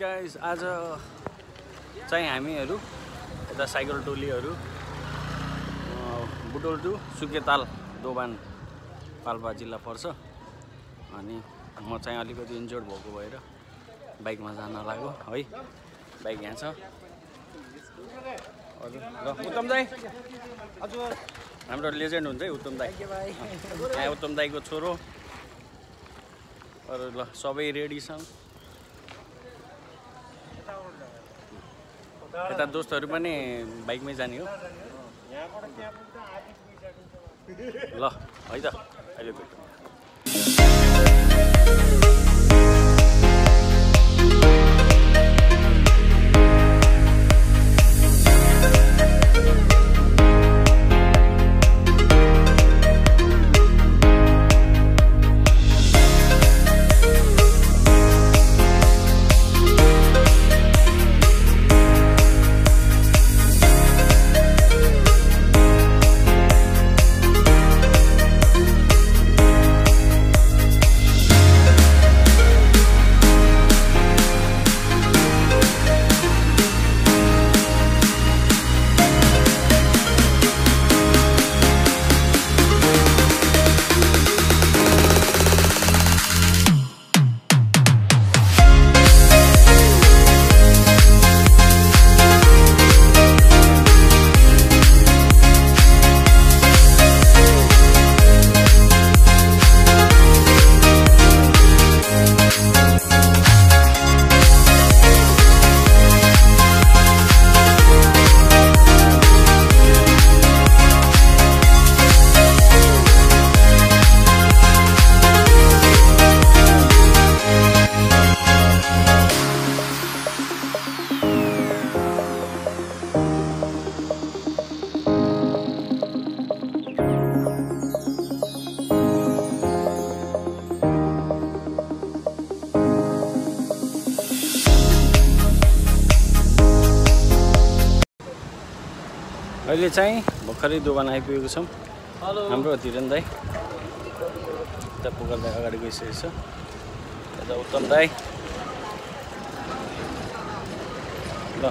Guys आज चाहिँ हामीहरू यता साइकल टोलीहरू बुटोल टु सुके ताल दोबान पाल्पा जिल्ला पर्छ अनि म चाहिँ अलिकति इन्जर्ड भएको भएर बाइकमा जान लाग्यो है। बाइक यहाँ छ। हजुर ल उत्तम दाई हजुर हाम्रो लेजेन्ड हुन्छ है उत्तम दाई। यहाँ उत्तम दाईको छोरो अरू ल सबै रेडी छन्। यता दोस्तहरू पनि बाइकमै जाने हो ल है त अहिले भेटौँ। अहिले चाहिँ भर्खरै दोबान आइपुगेको छौँ। हाम्रो धीरेन दाई यता पुगल दाई अगाडि गइसकेको छ। यता उत्तम दाई ल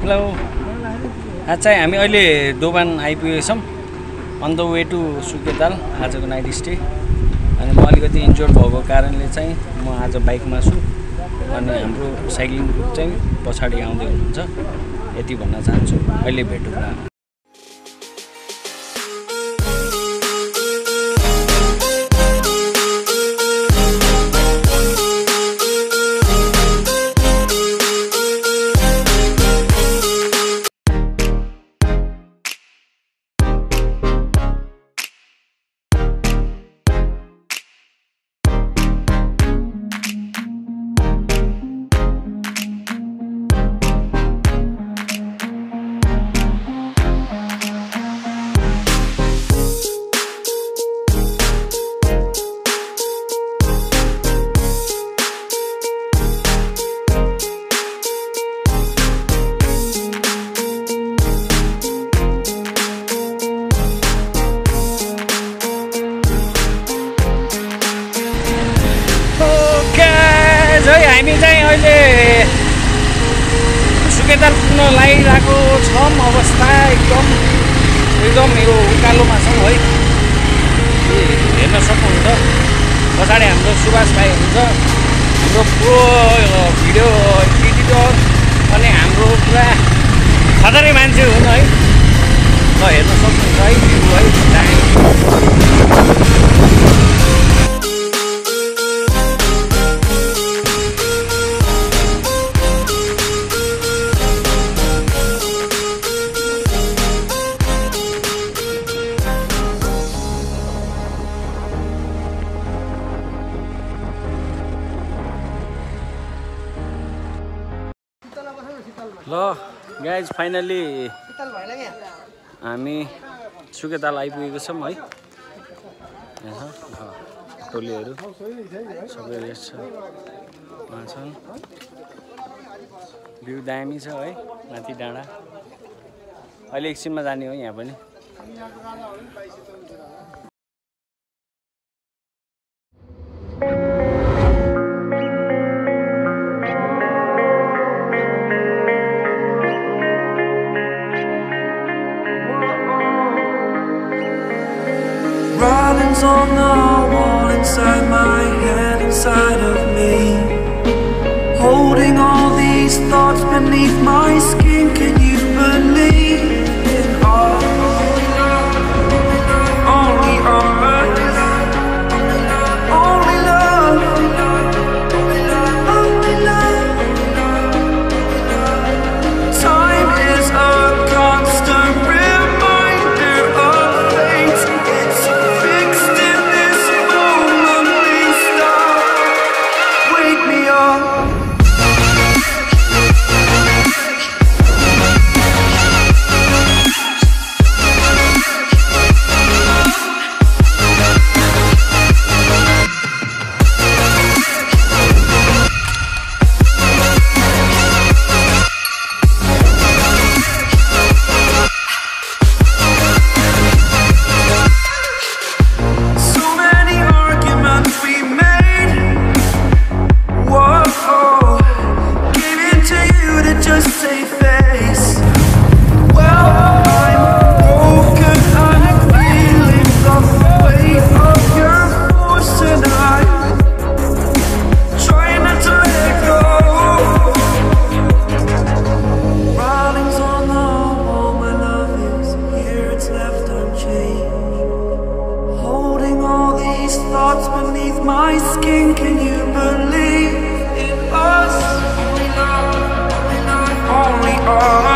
हेलो आज चाहिँ हामी अहिले दोबान आइपुगेका छौँ अन द वे टु सुके ताल आजको नाइट स्टे अनि म अलिकति इन्जोर्ड भएको कारणले चाहिँ म आज बाइकमा छु अनि हाम्रो साइक्लिङ ग्रुप चाहिँ पछाडि आउँदै हुनुहुन्छ यति भन्न चाहन्छु अहिले भेटौँला हामी चाहिँ अहिले सुके ताल पुग्न लागिरहेको छौँ अवस्था एकदम यो उकालोमा छौँ है हेर्न सक्नुहुन्छ पछाडि हाम्रो सुभाष भाइ हुनुहुन्छ हाम्रो प्रो भिडियो एडिटर अनि हाम्रो पुरा खतरे मान्छे हुन् है ल हेर्न सक्नुहुन्छ है भ्यू है ल गाइज फाइनली हामी सुके ताल आइपुगेको छौँ है यहाँ टोलीहरू सबै रेस्ट छ उहाँ छन् भ्यू दामी छ है माथि डाँडा अहिले एकछिनमा जाने हो यहाँ पनि Writings on the wall inside my head, inside of me, holding all these thoughts beneath my skin. Can you believe in all? Only love, only love, only love. Time is a constant reminder of fate. It's fixed in this moment. Please stop. Wake me up. So many arguments we made. Whoa, gave in to you to just save face. Well, I'm broken. I'm feeling the weight of your force tonight. Trying not to let go. Writings on the wall, my love is here. It's left unchanged. Holding all these thoughts beneath my skin. Can you believe in us? Only us.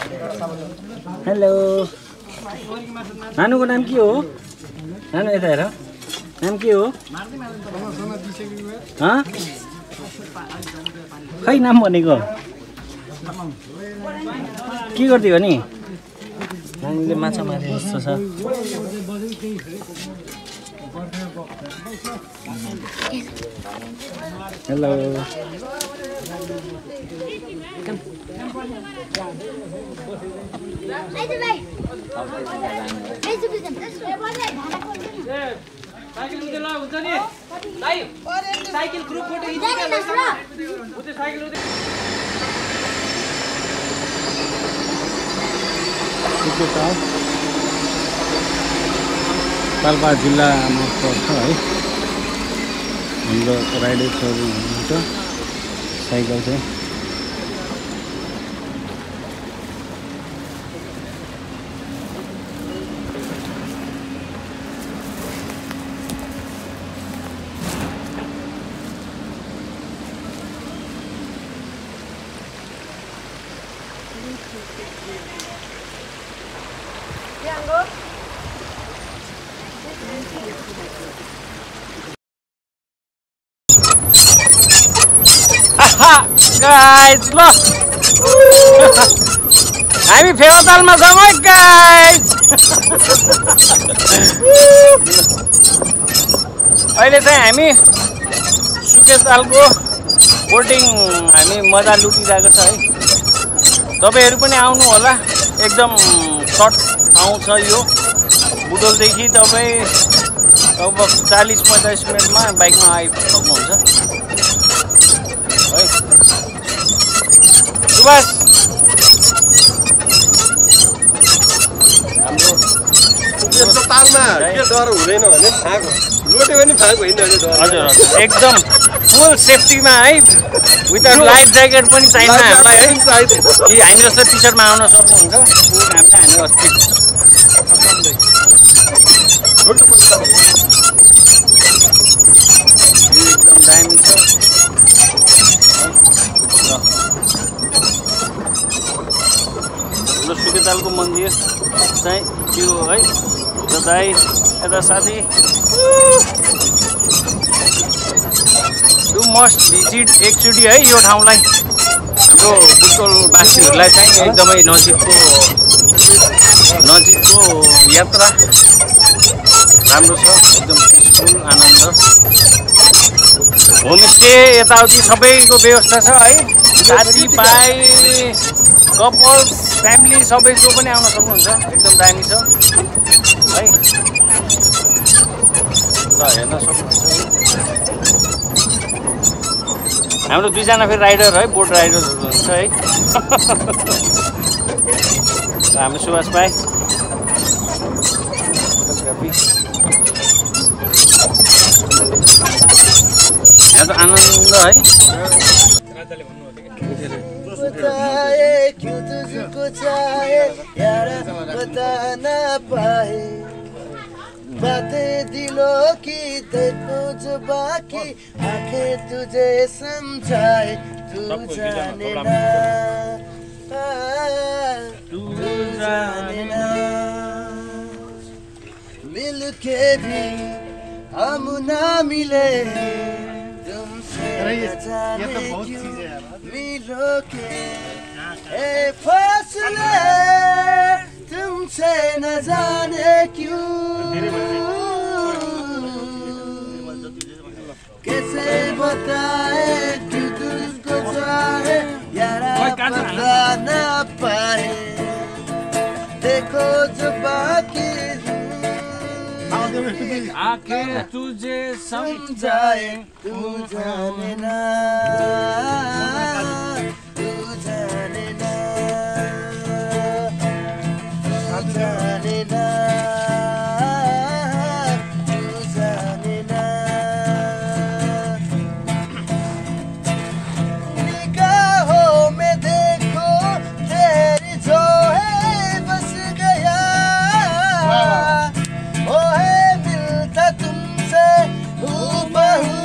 Hello नानुको नाम के हो नानु यता हेर नाम के हो खै नाम भनेको के गर्दियो नि नानीले माछा मारे जस्तो छ हेलो साइकिल उते ल हुन्छ नि दाइ साइकिल ग्रुप फोटो खिच्नु उते साइकिल उते सुके ताल पाल्पा जिल्लामा पर्छ है हाम्रो राइडर्सहरू हुनुहुन्छ साइकल चाहिँ गाइज ल हामी फेवातालमा छौँ है गाइज अहिले चाहिँ हामी सुके तालको बोटिङ हामी मजा लुटिरहेको छ है तपाईहरु पनि आउनु होला एकदम सर्ट ठाउँ छ यो बुटोलदेखि तपाई लगभग 40-45 मिनेटमा बाइकमा आइपुग्नुहुन्छ है सुभाष हाम्रो यस्तो तालमा के डर हुँदैन भने फाक लोटे पनि फाक होइन भने डर हजुर एकदम फुल सेफ्टीमा है विदाउट लाइफ ज्याकेट पनि चाहिन्छ हामीलाई है कि हामी जस्तो टी-शर्टमा आउन सक्नुहुन्छ हामीलाई हामी अस्ति एकदम दामी छ सुके तालको मन्दिर चाहिँ त्यो है दाइ यता साथी यु मस्ट भिजिट एकचोटि है यो ठाउँलाई हाम्रो बुटोलवासीहरूलाई चाहिँ एकदमै नजिकको यात्रा राम्रो छ एकदम पिसफुल आनन्द होमस्टे यताउति सबैको व्यवस्था छ है साथीभाइ कपल्स फ्यामिली सबै जो पनि आउन सक्नुहुन्छ एकदम दामी छ है ल हेर्न सक्नुहुन्छ हाम्रो दुईजना फेरि राइडर है बोट राइडरहरू हुन्छ है हाम्रो सुभाष भाइ यहाँ त आनन्द है क्यों तुझको चाहे यार बता ना पाए बातें दिलों की देखो जो बाकी आंखें तुझे समझाए तू जाने ना मिल के भी हम ना मिले तुमसे जाने क्यों मिलो के ए फासले तुमसे न जाने क्यों कैसे बताए कि तुझको चाहे यारा बता ना पाए देखो जो बाकी आके तुझे समझाए तू जाने ना तू जाने ना तू जाने ना तू जाने ना निगाहों में देखो तेरी जो है बस गया ओ है मिलता तुमसे हूबहू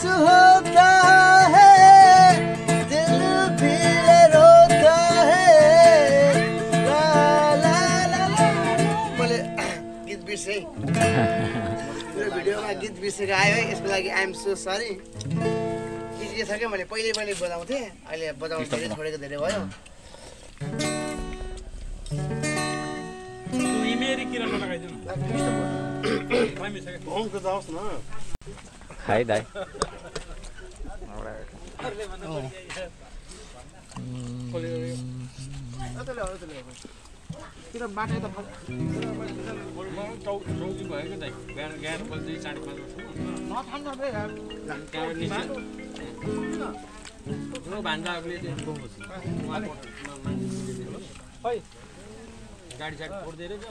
आंसू होता है दिल भी रोता है ला ला ला ला मैले गीत बिर्सेँ मेरो भिडियोमा गीत बिर्सेको आयो है यसको लागि आई एम सो सरी के छ क्या मैले पहिले पनि बजाउँथेँ अहिले बजाउनु धेरै छोडेको धेरै भयो खाइ दाइ गाडी साडी फोड्दै रहेछ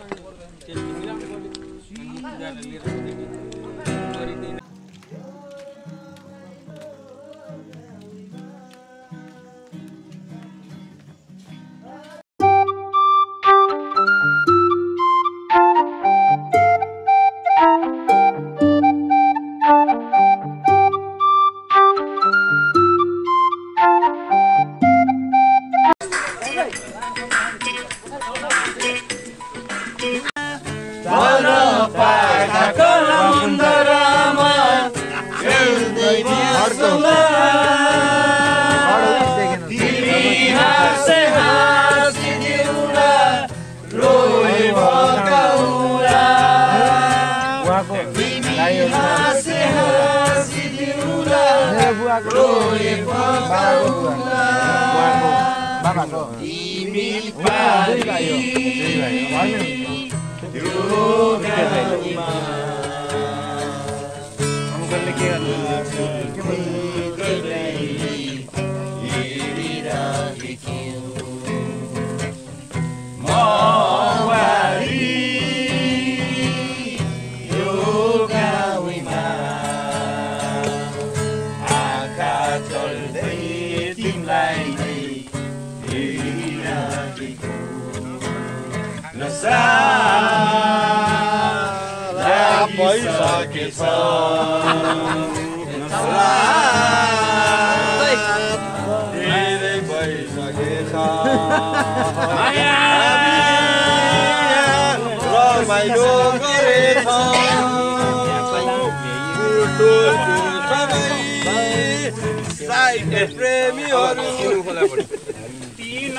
अनि त्यसले मिलाउनु पर्यो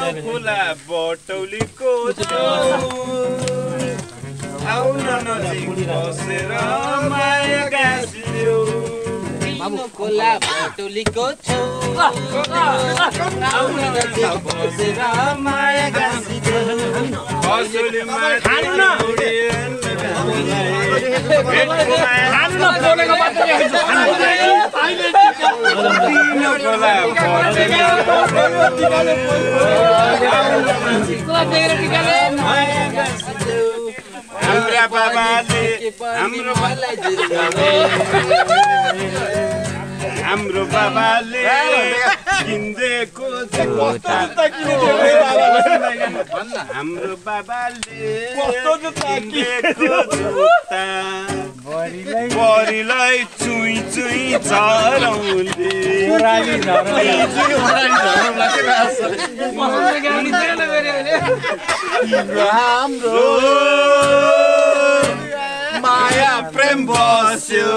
अनि खोला बटौलीको आउन नजिक बसेर माया गाँसिदेऊ खोला बटौलीको छौ आउन नजिक बसेर माया गाँसिदेऊ हाम्रा बाबाले हाम्रो बाबाले किन्देको हाम्रो बाबाले किन्देको जुत्ता बरीलाई चुई चुई झराउँले हाम्रो माया प्रेम बस्यो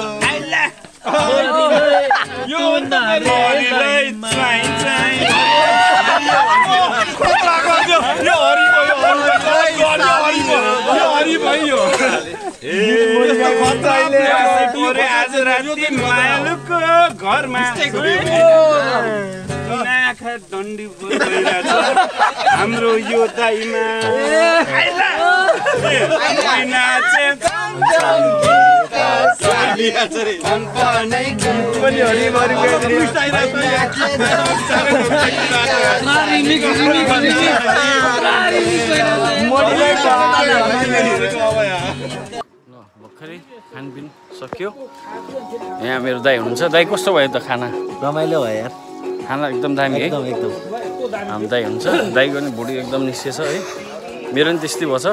यो बरीलाई चाइ चाइ आज राति मायालुको घरमा नाखा डन्डी भइरहेछ हाम्रो यो दाइमा भर्खरै खानपिन सक्यो यहाँ मेरो दाइ हुनुहुन्छ दाइ कस्तो भयो त खाना रमाइलो भयो यार खाना एकदम दामी है एकदम हाम्रो दाइ हुन्छ दाइको नि भुँडी एकदम निस्केछ है मेरो नि त्यस्तै भएछ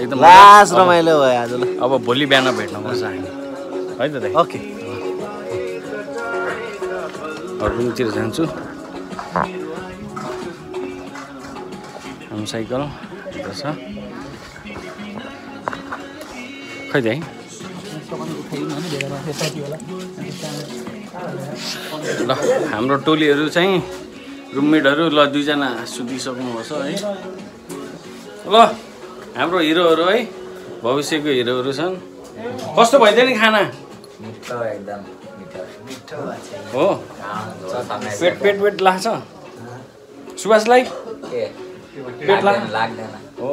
एकदम लास्ट रमाइलो भयो आज ल अब भोलि बिहान भेट्न पर्छ हामी है त दाइ ओके रुमतिर जान्छु हाम्रो साइकल छ खै है ल हाम्रो टोलीहरू चाहिँ रुममेटहरू ल 2 जना सुतिसक्नुभएको छ है ल हाम्रो हिरोहरू है भविष्यको हिरोहरू छन् कस्तो भइदियो नि खाना एकदम हो पेट लाग्छ सुभाषलाई पेट लाग्दैन हो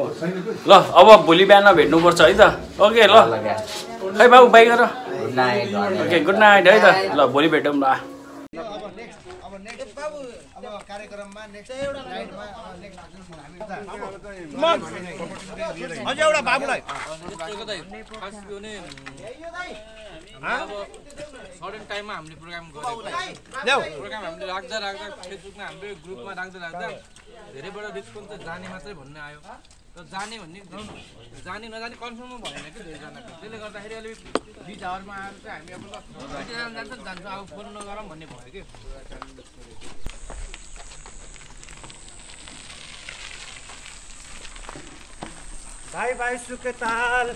ल अब भोलि बिहान भेट्नुपर्छ है त ओके ल खै बाबु बाई गर ओके गुड नाइट है त ल भोलि भेटौँ ल कार्यक्रममा नेक्स्ट एउटा लाइटमा नेक्स्ट अझ एउटा बाबुलाई सडन टाइममा हामीले प्रोग्राम गरेको प्रोग्राम हामीले राख्दा फेसबुकमा हाम्रो ग्रुपमा राख्दा धेरैबाट रेस्पोन्स चाहिँ जाने मात्रै भन्ने आयो र जाने भन्ने जाने नजाने कन्फर्म भएन कि धेरैजनाको त्यसले गर्दाखेरि अलिक 20 आवरमा आएर चाहिँ हामी अब जान्छ अब फोन नगरौँ भन्ने भयो कि बाई बाई सुके ताल